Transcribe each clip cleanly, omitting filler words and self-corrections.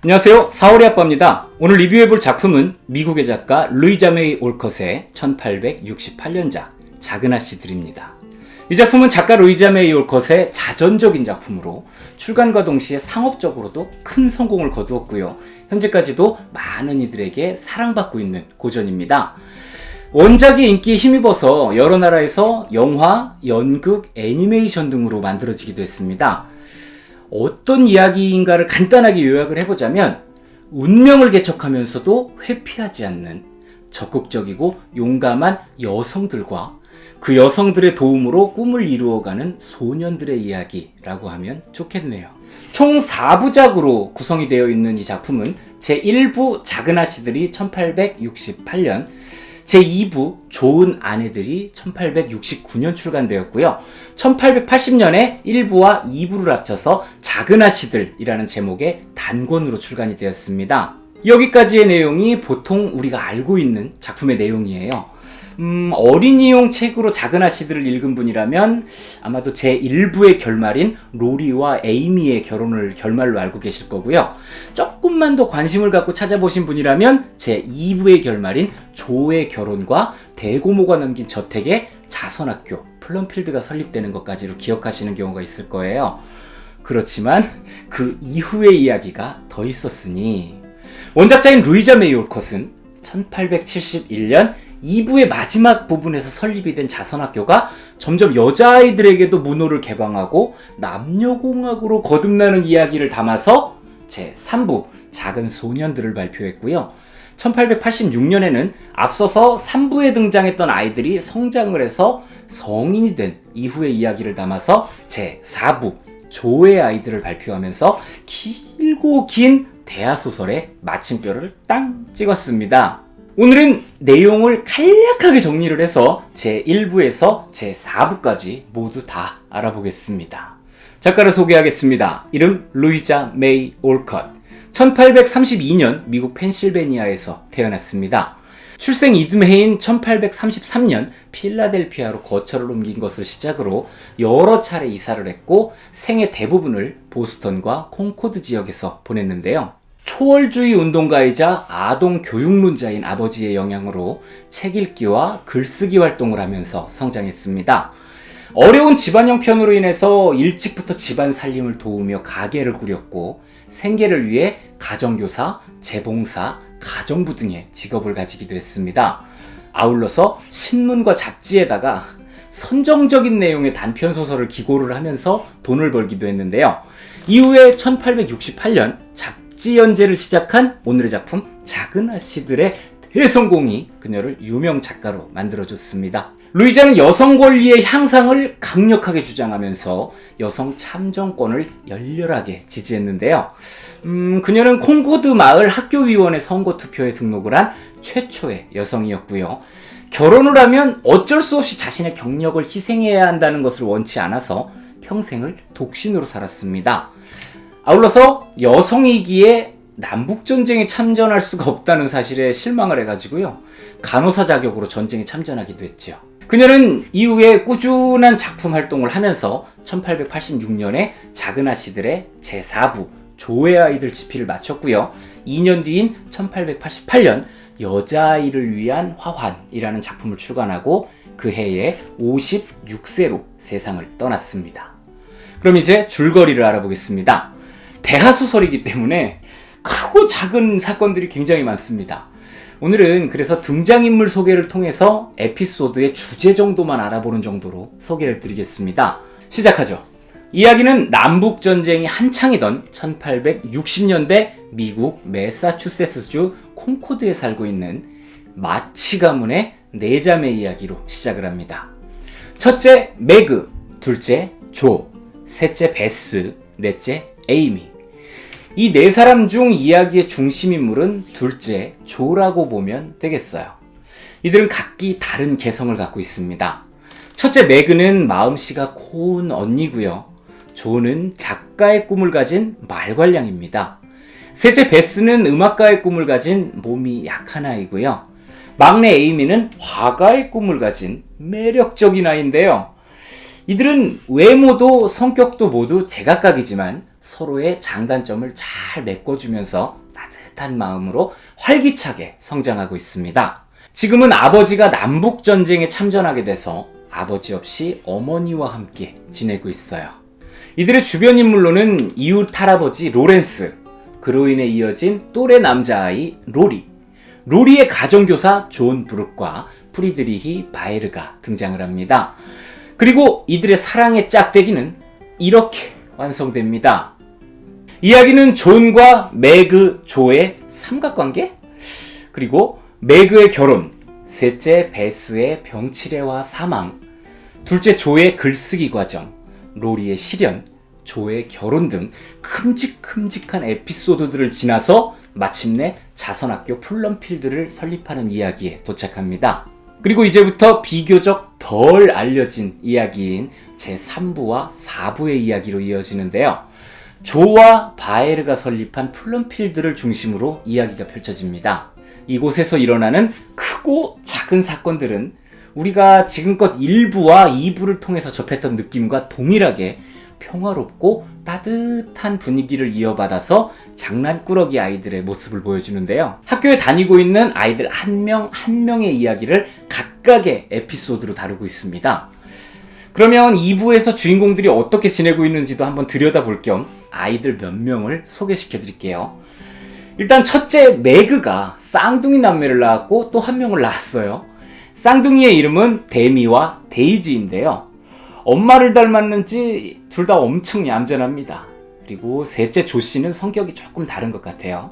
안녕하세요. 사월의 아빠입니다. 오늘 리뷰해볼 작품은 미국의 작가 루이자 메이 올컷의 1868년작 작은 아씨들입니다. 이 작품은 작가 루이자 메이 올컷의 자전적인 작품으로 출간과 동시에 상업적으로도 큰 성공을 거두었고요. 현재까지도 많은 이들에게 사랑받고 있는 고전입니다. 원작의 인기에 힘입어서 여러 나라에서 영화, 연극, 애니메이션 등으로 만들어지기도 했습니다. 어떤 이야기인가를 간단하게 요약을 해보자면 운명을 개척하면서도 회피하지 않는 적극적이고 용감한 여성들과 그 여성들의 도움으로 꿈을 이루어가는 소년들의 이야기라고 하면 좋겠네요. 총 4부작으로 구성이 되어 있는 이 작품은 제1부 작은 아씨들이 1868년, 제2부 좋은 아내들이 1869년 출간되었고요. 1880년에 1부와 2부를 합쳐서 작은 아씨들이라는 제목의 단권으로 출간이 되었습니다. 여기까지의 내용이 보통 우리가 알고 있는 작품의 내용이에요. 어린이용 책으로 작은 아씨들을 읽은 분이라면 아마도 제1부의 결말인 로리와 에이미의 결혼을 결말로 알고 계실 거고요. 조금만 더 관심을 갖고 찾아보신 분이라면 제2부의 결말인 조의 결혼과 대고모가 남긴 저택에 자선학교 플럼필드가 설립되는 것까지로 기억하시는 경우가 있을 거예요. 그렇지만 그 이후의 이야기가 더 있었으니 원작자인 루이자 메이 올컷은 1871년 2부의 마지막 부분에서 설립이 된 자선학교가 점점 여자아이들에게도 문호를 개방하고 남녀공학으로 거듭나는 이야기를 담아서 제3부 작은 소년들을 발표했고요. 1886년에는 앞서서 3부에 등장했던 아이들이 성장을 해서 성인이 된 이후의 이야기를 담아서 제4부 조의 아이들을 발표하면서 길고 긴 대하소설의 마침표를 땅 찍었습니다. 오늘은 내용을 간략하게 정리를 해서 제1부에서 제4부까지 모두 다 알아보겠습니다. 작가를 소개하겠습니다. 이름 루이자 메이 올컷. 1832년 미국 펜실베니아에서 태어났습니다. 출생 이듬해인 1833년 필라델피아로 거처를 옮긴 것을 시작으로 여러 차례 이사를 했고 생애 대부분을 보스턴과 콩코드 지역에서 보냈는데요. 초월주의 운동가이자 아동 교육론자인 아버지의 영향으로 책 읽기와 글쓰기 활동을 하면서 성장했습니다. 어려운 집안 형편으로 인해서 일찍부터 집안 살림을 도우며 가게를 꾸렸고 생계를 위해 가정교사, 재봉사, 가정부 등의 직업을 가지기도 했습니다. 아울러서 신문과 잡지에다가 선정적인 내용의 단편소설을 기고를 하면서 돈을 벌기도 했는데요. 이후에 1868년 잡지 연재를 시작한 오늘의 작품 작은 아씨들의 대성공이 그녀를 유명 작가로 만들어줬습니다. 루이자는 여성 권리의 향상을 강력하게 주장하면서 여성 참정권을 열렬하게 지지했는데요. 그녀는 콩코드 마을 학교위원회 선거투표에 등록을 한 최초의 여성이었고요. 결혼을 하면 어쩔 수 없이 자신의 경력을 희생해야 한다는 것을 원치 않아서 평생을 독신으로 살았습니다. 아울러서 여성이기에 남북전쟁에 참전할 수가 없다는 사실에 실망을 해가지고요. 간호사 자격으로 전쟁에 참전하기도 했죠. 그녀는 이후에 꾸준한 작품 활동을 하면서 1886년에 작은 아씨들의 제4부 조의 아이들 집필을 마쳤고요. 2년 뒤인 1888년 여자아이를 위한 화환이라는 작품을 출간하고 그 해에 56세로 세상을 떠났습니다. 그럼 이제 줄거리를 알아보겠습니다. 대하소설이기 때문에 크고 작은 사건들이 굉장히 많습니다. 오늘은 그래서 등장인물 소개를 통해서 에피소드의 주제 정도만 알아보는 정도로 소개를 드리겠습니다. 시작하죠. 이야기는 남북전쟁이 한창이던 1860년대 미국 매사추세츠주 콩코드에 살고 있는 마치 가문의 네 자매 이야기로 시작을 합니다. 첫째 매그, 둘째 조, 셋째 베스, 넷째 에이미. 이 네 사람 중 이야기의 중심인물은 둘째 조라고 보면 되겠어요. 이들은 각기 다른 개성을 갖고 있습니다. 첫째 매그는 마음씨가 고운 언니고요. 조는 작가의 꿈을 가진 말괄량입니다. 셋째 베스는 음악가의 꿈을 가진 몸이 약한 아이고요. 막내 에이미는 화가의 꿈을 가진 매력적인 아이인데요. 이들은 외모도 성격도 모두 제각각이지만 서로의 장단점을 잘 메꿔주면서 따뜻한 마음으로 활기차게 성장하고 있습니다. 지금은 아버지가 남북전쟁에 참전하게 돼서 아버지 없이 어머니와 함께 지내고 있어요. 이들의 주변 인물로는 이웃 할아버지 로렌스, 그로 인해 이어진 또래 남자아이 로리의 가정교사 존 브룩과 프리드리히 바에르가 등장을 합니다. 그리고 이들의 사랑의 짝대기는 이렇게 완성됩니다. 이야기는 존과 매그, 조의 삼각관계? 그리고 매그의 결혼, 셋째 베스의 병치레와 사망, 둘째 조의 글쓰기 과정, 로리의 실연, 조의 결혼 등 큼직큼직한 에피소드들을 지나서 마침내 자선학교 플럼필드를 설립하는 이야기에 도착합니다. 그리고 이제부터 비교적 덜 알려진 이야기인 제3부와 4부의 이야기로 이어지는데요. 조와 바에르가 설립한 플럼필드를 중심으로 이야기가 펼쳐집니다. 이곳에서 일어나는 크고 작은 사건들은 우리가 지금껏 1부와 2부를 통해서 접했던 느낌과 동일하게 평화롭고 따뜻한 분위기를 이어받아서 장난꾸러기 아이들의 모습을 보여주는데요. 학교에 다니고 있는 아이들 한 명 한 명의 이야기를 각각의 에피소드로 다루고 있습니다. 그러면 2부에서 주인공들이 어떻게 지내고 있는지도 한번 들여다볼 겸 아이들 몇 명을 소개시켜 드릴게요. 일단 첫째 매그가 쌍둥이 남매를 낳았고 또 한 명을 낳았어요. 쌍둥이의 이름은 데미와 데이지인데요. 엄마를 닮았는지 둘 다 엄청 얌전합니다. 그리고 셋째 조씨는 성격이 조금 다른 것 같아요.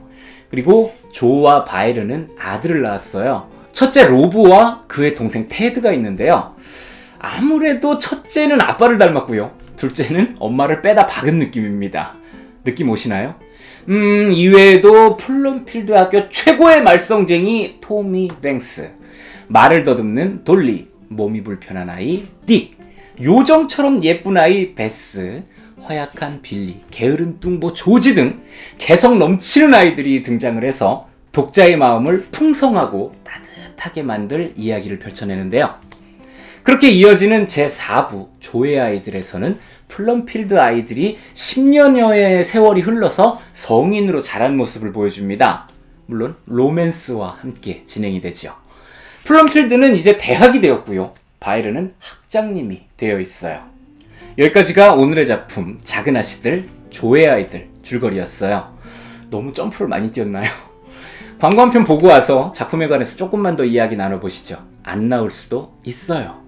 그리고 조와 바에르는 아들을 낳았어요. 첫째 로브와 그의 동생 테드가 있는데요. 아무래도 첫째는 아빠를 닮았고요. 둘째는 엄마를 빼다 박은 느낌입니다. 느낌 오시나요? 이외에도 플럼필드 학교 최고의 말썽쟁이 토미 뱅스, 말을 더듬는 돌리, 몸이 불편한 아이 딕, 요정처럼 예쁜 아이 베스, 허약한 빌리, 게으른 뚱보 조지 등 개성 넘치는 아이들이 등장을 해서 독자의 마음을 풍성하고 따뜻하게 만들 이야기를 펼쳐내는데요. 그렇게 이어지는 제4부 조의 아이들에서는 플럼필드 아이들이 10년여의 세월이 흘러서 성인으로 자란 모습을 보여줍니다. 물론 로맨스와 함께 진행이 되죠. 플럼필드는 이제 대학이 되었고요. 바에르는 학장님이 되어 있어요. 여기까지가 오늘의 작품 작은 아씨들 조의 아이들 줄거리였어요. 너무 점프를 많이 뛰었나요? 광고 한 편 보고 와서 작품에 관해서 조금만 더 이야기 나눠보시죠. 안 나올 수도 있어요.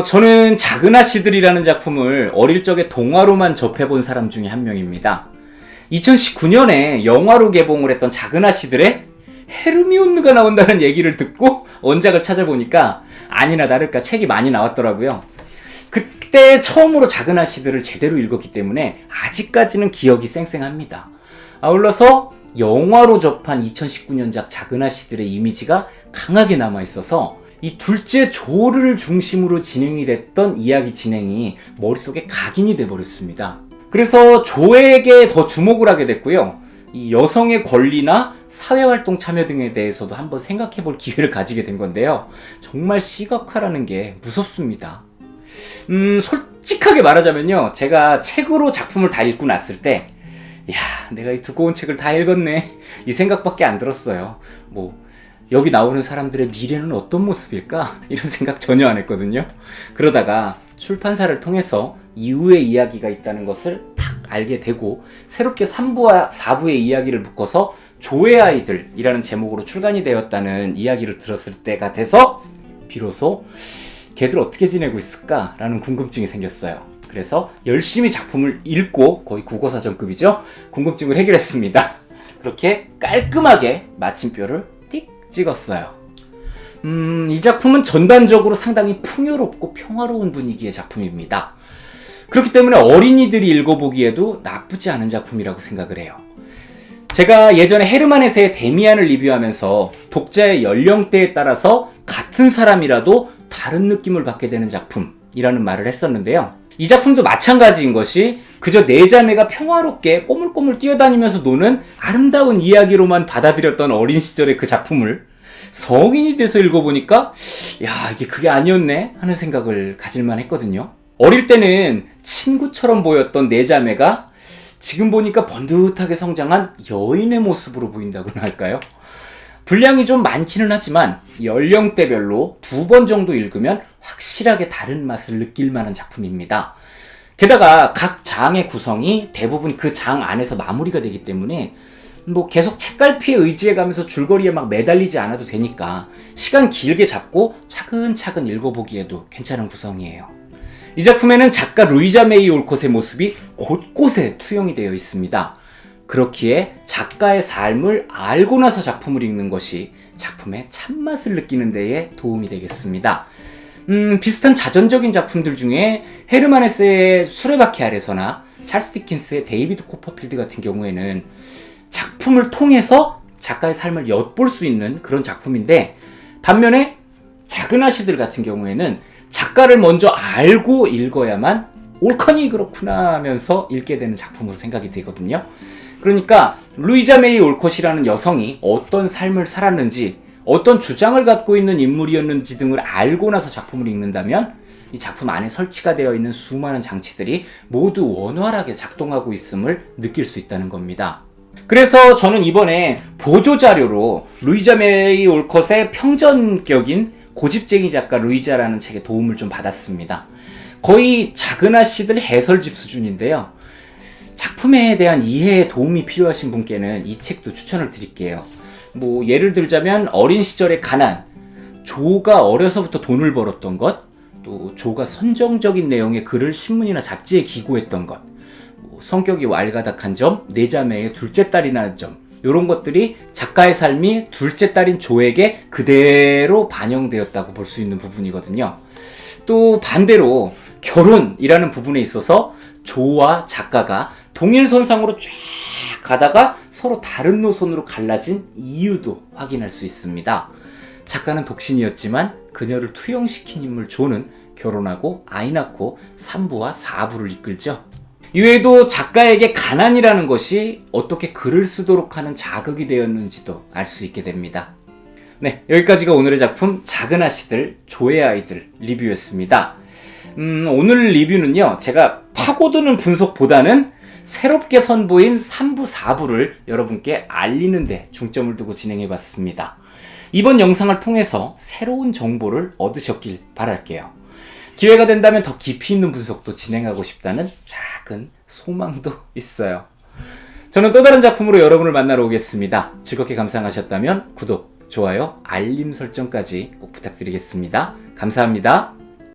저는 작은 아씨들이라는 작품을 어릴 적에 동화로만 접해본 사람 중에 한 명입니다. 2019년에 영화로 개봉을 했던 작은 아씨들의 헤르미온느가 나온다는 얘기를 듣고 원작을 찾아보니까 아니나 다를까 책이 많이 나왔더라고요. 그때 처음으로 작은 아씨들을 제대로 읽었기 때문에 아직까지는 기억이 쌩쌩합니다. 아울러서 영화로 접한 2019년작 작은 아씨들의 이미지가 강하게 남아있어서 이 둘째 조를 중심으로 진행이 됐던 이야기 진행이 머릿속에 각인이 돼버렸습니다. 그래서 조에게 더 주목을 하게 됐고요. 이 여성의 권리나 사회활동 참여 등에 대해서도 한번 생각해볼 기회를 가지게 된 건데요. 정말 시각화라는 게 무섭습니다. 솔직하게 말하자면요. 제가 책으로 작품을 다 읽고 났을 때 야, 내가 이 두꺼운 책을 다 읽었네 이 생각밖에 안 들었어요. 여기 나오는 사람들의 미래는 어떤 모습일까? 이런 생각 전혀 안 했거든요. 그러다가 출판사를 통해서 이후의 이야기가 있다는 것을 딱 알게 되고 새롭게 3부와 4부의 이야기를 묶어서 조의 아이들이라는 제목으로 출간이 되었다는 이야기를 들었을 때가 돼서 비로소 걔들 어떻게 지내고 있을까라는 궁금증이 생겼어요. 그래서 열심히 작품을 읽고 거의 국어사전급이죠. 궁금증을 해결했습니다. 그렇게 깔끔하게 마침표를 띡 찍었어요. 이 작품은 전반적으로 상당히 풍요롭고 평화로운 분위기의 작품입니다. 그렇기 때문에 어린이들이 읽어보기에도 나쁘지 않은 작품이라고 생각을 해요. 제가 예전에 헤르만 헤세의 데미안을 리뷰하면서 독자의 연령대에 따라서 같은 사람이라도 다른 느낌을 받게 되는 작품이라는 말을 했었는데요. 이 작품도 마찬가지인 것이 그저 네 자매가 평화롭게 꼬물꼬물 뛰어다니면서 노는 아름다운 이야기로만 받아들였던 어린 시절의 그 작품을 성인이 돼서 읽어보니까 야, 이게 그게 아니었네 하는 생각을 가질만 했거든요. 어릴 때는 친구처럼 보였던 네 자매가 지금 보니까 번듯하게 성장한 여인의 모습으로 보인다고나 할까요? 분량이 좀 많기는 하지만 연령대별로 2번 정도 읽으면 확실하게 다른 맛을 느낄 만한 작품입니다. 게다가 각 장의 구성이 대부분 그 장 안에서 마무리가 되기 때문에 계속 책갈피에 의지해가면서 줄거리에 막 매달리지 않아도 되니까 시간 길게 잡고 차근차근 읽어보기에도 괜찮은 구성이에요. 이 작품에는 작가 루이자 메이 올콧의 모습이 곳곳에 투영이 되어 있습니다. 그렇기에 작가의 삶을 알고 나서 작품을 읽는 것이 작품의 참맛을 느끼는 데에 도움이 되겠습니다. 비슷한 자전적인 작품들 중에 헤르만 헤세의 수레바퀴 아래서나 찰스 디킨스의 데이비드 코퍼필드 같은 경우에는 작품을 통해서 작가의 삶을 엿볼 수 있는 그런 작품인데, 반면에 작은 아씨들 같은 경우에는 작가를 먼저 알고 읽어야만 옳거니 그렇구나 하면서 읽게 되는 작품으로 생각이 되거든요. 그러니까 루이자 메이 올콧이라는 여성이 어떤 삶을 살았는지, 어떤 주장을 갖고 있는 인물이었는지 등을 알고 나서 작품을 읽는다면 이 작품 안에 설치가 되어 있는 수많은 장치들이 모두 원활하게 작동하고 있음을 느낄 수 있다는 겁니다. 그래서 저는 이번에 보조자료로 루이자 메이 올콧의 평전격인 고집쟁이 작가 루이자라는 책에 도움을 좀 받았습니다. 거의 작은 아씨들 해설집 수준인데요. 작품에 대한 이해에 도움이 필요하신 분께는 이 책도 추천을 드릴게요. 예를 들자면 어린 시절의 가난, 조가 어려서부터 돈을 벌었던 것, 또 조가 선정적인 내용의 글을 신문이나 잡지에 기고했던 것, 성격이 왈가닥한 점, 네 자매의 둘째 딸이라는 점, 이런 것들이 작가의 삶이 둘째 딸인 조에게 그대로 반영되었다고 볼 수 있는 부분이거든요. 또 반대로 결혼이라는 부분에 있어서 조와 작가가 동일선상으로 쫙 가다가 서로 다른 노선으로 갈라진 이유도 확인할 수 있습니다. 작가는 독신이었지만 그녀를 투영시킨 인물 조는 결혼하고 아이 낳고 3부와 4부를 이끌죠. 이외에도 작가에게 가난이라는 것이 어떻게 글을 쓰도록 하는 자극이 되었는지도 알 수 있게 됩니다. 네, 여기까지가 오늘의 작품 작은 아씨들, 조의 아이들 리뷰였습니다. 오늘 리뷰는요, 제가 파고드는 분석보다는 새롭게 선보인 3부, 4부를 여러분께 알리는 데 중점을 두고 진행해봤습니다. 이번 영상을 통해서 새로운 정보를 얻으셨길 바랄게요. 기회가 된다면 더 깊이 있는 분석도 진행하고 싶다는 작은 소망도 있어요. 저는 또 다른 작품으로 여러분을 만나러 오겠습니다. 즐겁게 감상하셨다면 구독, 좋아요, 알림 설정까지 꼭 부탁드리겠습니다. 감사합니다.